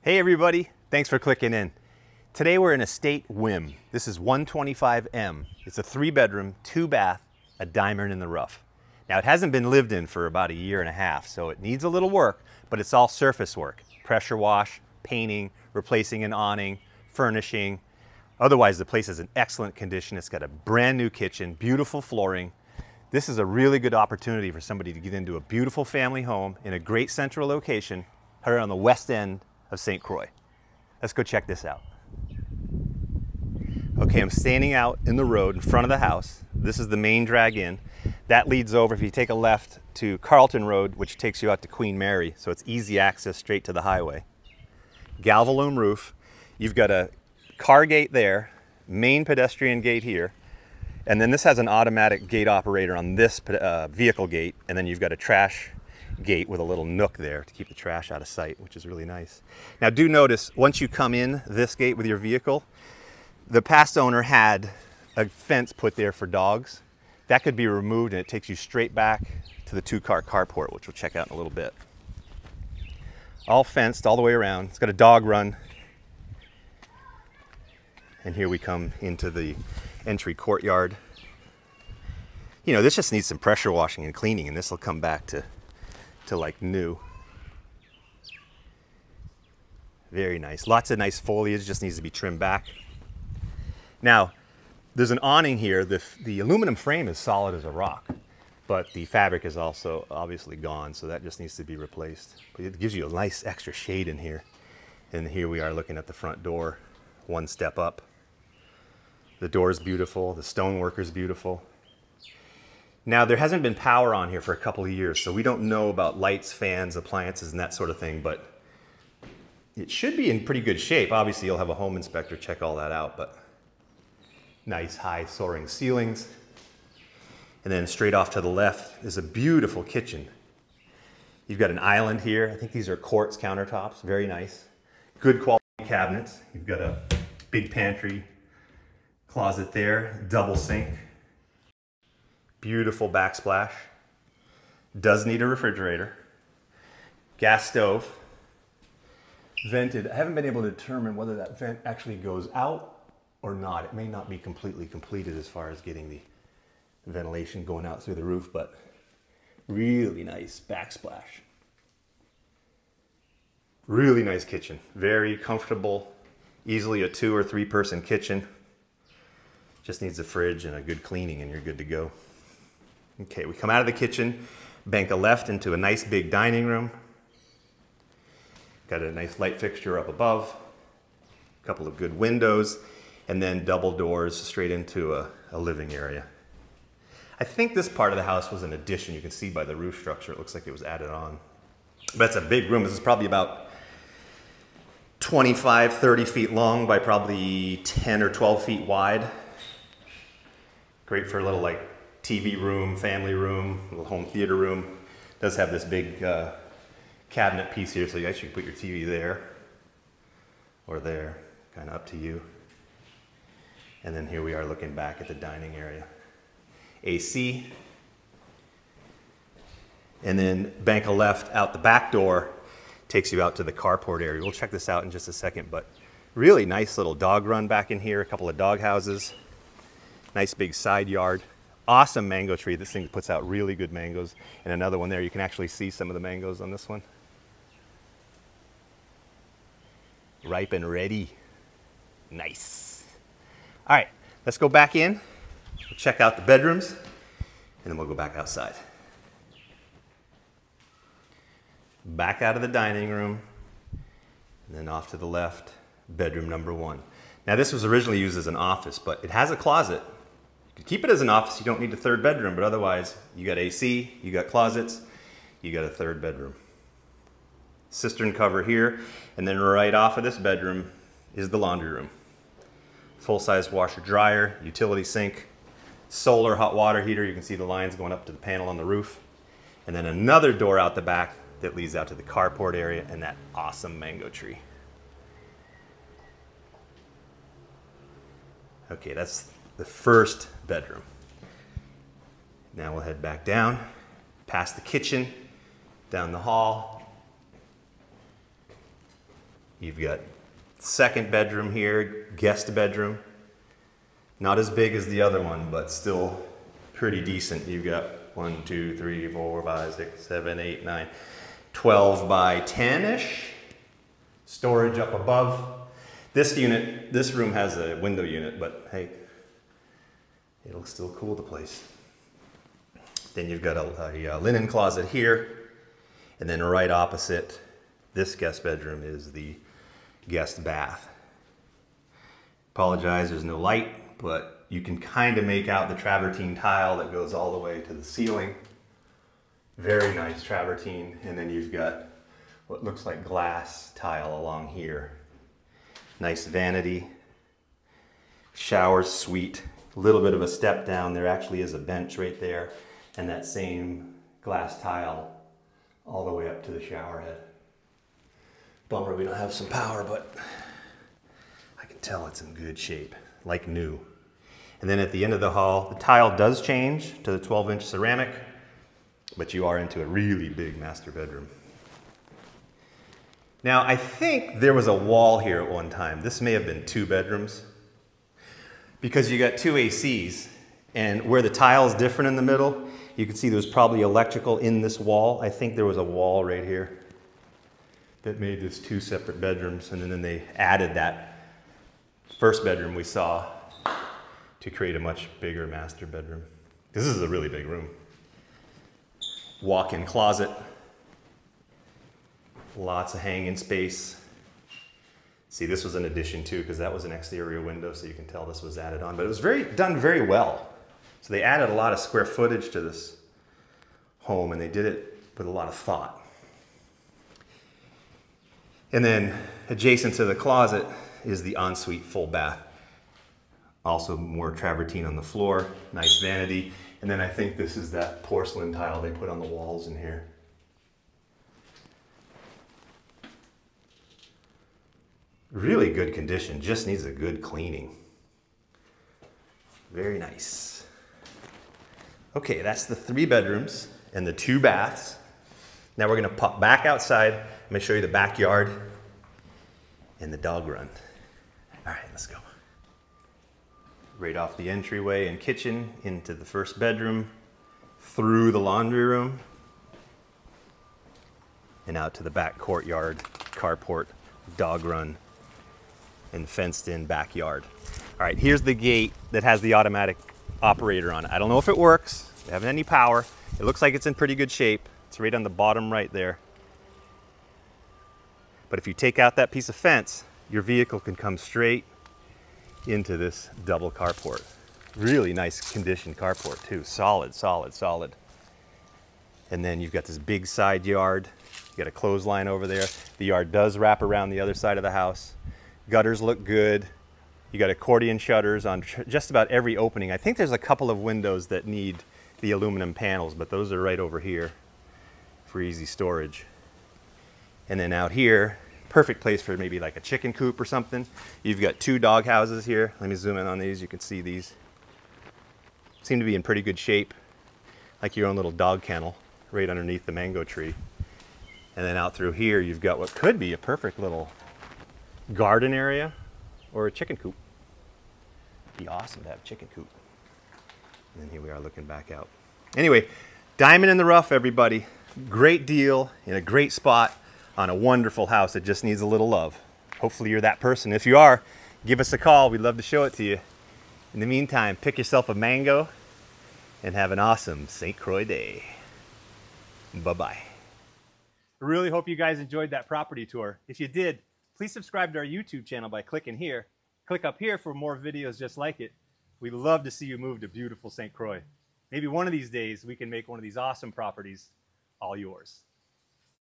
Hey everybody, thanks for clicking in. Today we're in Estate Whim. This is 125M. It's a 3-bedroom, 2-bath, a diamond in the rough. Now it hasn't been lived in for about a year and a half, so it needs a little work, but it's all surface work. Pressure wash, painting, replacing an awning, furnishing. Otherwise the place is in excellent condition. It's got a brand new kitchen, beautiful flooring. This is a really good opportunity for somebody to get into a beautiful family home in a great central location right on the west end of St. Croix. Let's go check this out. Okay, I'm standing out in the road in front of the house. This is the main drag in. That leads over, if you take a left, to Carlton Road, which takes you out to Queen Mary, so it's easy access straight to the highway. Galvalume roof. You've got a car gate there, main pedestrian gate here, and then this has an automatic gate operator on this vehicle gate, and then you've got a trash gate with a little nook there to keep the trash out of sight, which is really nice. Now do notice, once you come in this gate with your vehicle, the past owner had a fence put there for dogs. That could be removed and it takes you straight back to the 2-car carport, which we'll check out in a little bit. All fenced all the way around. It's got a dog run. And here we come into the entry courtyard. You know, this just needs some pressure washing and cleaning, and this will come back to like new. Very nice. Lots of nice foliage, just needs to be trimmed back. Now, there's an awning here. The aluminum frame is solid as a rock, but the fabric is also obviously gone, so that just needs to be replaced. But it gives you a nice extra shade in here. And here we are looking at the front door, one step up. The door is beautiful, the stonework is beautiful. Now, there hasn't been power on here for a couple of years, so we don't know about lights, fans, appliances, and that sort of thing, but it should be in pretty good shape. Obviously, you'll have a home inspector check all that out, but nice high soaring ceilings. And then straight off to the left is a beautiful kitchen. You've got an island here. I think these are quartz countertops, very nice. Good quality cabinets. You've got a big pantry, closet there, double sink. Beautiful backsplash. Does need a refrigerator. Gas stove. Vented. I haven't been able to determine whether that vent actually goes out or not. It may not be completely completed as far as getting the ventilation going out through the roof, but really nice backsplash. Really nice kitchen. Very comfortable. Easily a 2 or 3 person kitchen. Just needs a fridge and a good cleaning and you're good to go. Okay, we come out of the kitchen, bank a left into a nice big dining room. Got a nice light fixture up above, a couple of good windows, and then double doors straight into a living area. I think this part of the house was an addition. You can see by the roof structure, it looks like it was added on. But it's a big room. This is probably about 25, 30 feet long by probably 10 or 12 feet wide. Great for a little like TV room, family room, little home theater room. Does have this big cabinet piece here, so you actually put your TV there or there, kind of up to you. And then here we are looking back at the dining area. AC. And then bank a left out the back door takes you out to the carport area. We'll check this out in just a second, but really nice little dog run back in here, a couple of dog houses. Nice big side yard. Awesome mango tree. This thing puts out really good mangoes. And another one there. You can actually see some of the mangoes on this one. Ripe and ready. Nice. All right, let's go back in. We'll check out the bedrooms, and then we'll go back outside. Back out of the dining room, and then off to the left, bedroom number 1. Now this was originally used as an office, but it has a closet. You could keep it as an office, you don't need a 3rd bedroom, but otherwise you got AC, you got closets, you got a 3rd bedroom. Cistern cover here, and then right off of this bedroom is the laundry room. Full-size washer dryer, utility sink, solar hot water heater. You can see the lines going up to the panel on the roof. And then another door out the back that leads out to the carport area and that awesome mango tree. Okay, that's the first bedroom. Now we'll head back down, past the kitchen, down the hall, You've got second bedroom here, guest bedroom. Not as big as the other one, but still pretty decent. You've got 1, 2, 3, 4, 5, 6, 7, 8, 9, 12 by 10-ish. Storage up above. This unit, this room has a window unit, but hey, it'll still cool the place. Then you've got a linen closet here, and then right opposite this guest bedroom is the guest bath. Apologize, there's no light, but you can kind of make out the travertine tile that goes all the way to the ceiling. Very nice travertine, and then you've got what looks like glass tile along here. Nice vanity, shower's sweet, a little bit of a step down. There actually is a bench right there, and that same glass tile all the way up to the shower head. Bummer we don't have some power, but I can tell it's in good shape, like new. And then at the end of the hall, the tile does change to the 12-inch ceramic, but you are into a really big master bedroom. Now, I think there was a wall here at one time. This may have been 2 bedrooms, because you got 2 ACs, and where the tile is different in the middle, you can see there's probably electrical in this wall. I think there was a wall right here that made this 2 separate bedrooms, and then they added that first bedroom we saw to create a much bigger master bedroom. This is a really big room. Walk-in closet. Lots of hanging space. See, this was an addition too, because that was an exterior window, so you can tell this was added on. But it was done very well. So they added a lot of square footage to this home, and they did it with a lot of thought. And then adjacent to the closet is the ensuite full bath. Also more travertine on the floor, nice vanity. And then I think this is that porcelain tile they put on the walls in here. Really good condition, just needs a good cleaning. Very nice. Okay, that's the 3 bedrooms and the 2 baths. Now we're gonna pop back outside. I'm gonna show you the backyard and the dog run. All right, let's go. Right off the entryway and kitchen into the first bedroom, through the laundry room, and out to the back courtyard, carport, dog run, and fenced in backyard. All right, here's the gate that has the automatic operator on it. I don't know if it works. It doesn't have any power. It looks like it's in pretty good shape. It's right on the bottom right there. But if you take out that piece of fence, your vehicle can come straight into this double carport. Really nice condition carport too. Solid, solid, solid. And then you've got this big side yard. You got a clothesline over there. The yard does wrap around the other side of the house. Gutters look good. You got accordion shutters on just about every opening. I think there's a couple of windows that need the aluminum panels, but those are right over here for easy storage. And then out here, perfect place for maybe like a chicken coop or something. You've got 2 dog houses here. Let me zoom in on these. You can see these seem to be in pretty good shape, like your own little dog kennel right underneath the mango tree. And then out through here, you've got what could be a perfect little garden area or a chicken coop. Be awesome to have a chicken coop. And then here we are looking back out. Anyway, diamond in the rough, everybody. Great deal in a great spot on a wonderful house that just needs a little love. Hopefully you're that person. If you are, give us a call. We'd love to show it to you. In the meantime, pick yourself a mango and have an awesome St. Croix day. Bye-bye. I really hope you guys enjoyed that property tour. If you did, please subscribe to our YouTube channel by clicking here. Click up here for more videos just like it. We'd love to see you move to beautiful St. Croix. Maybe one of these days we can make one of these awesome properties all yours.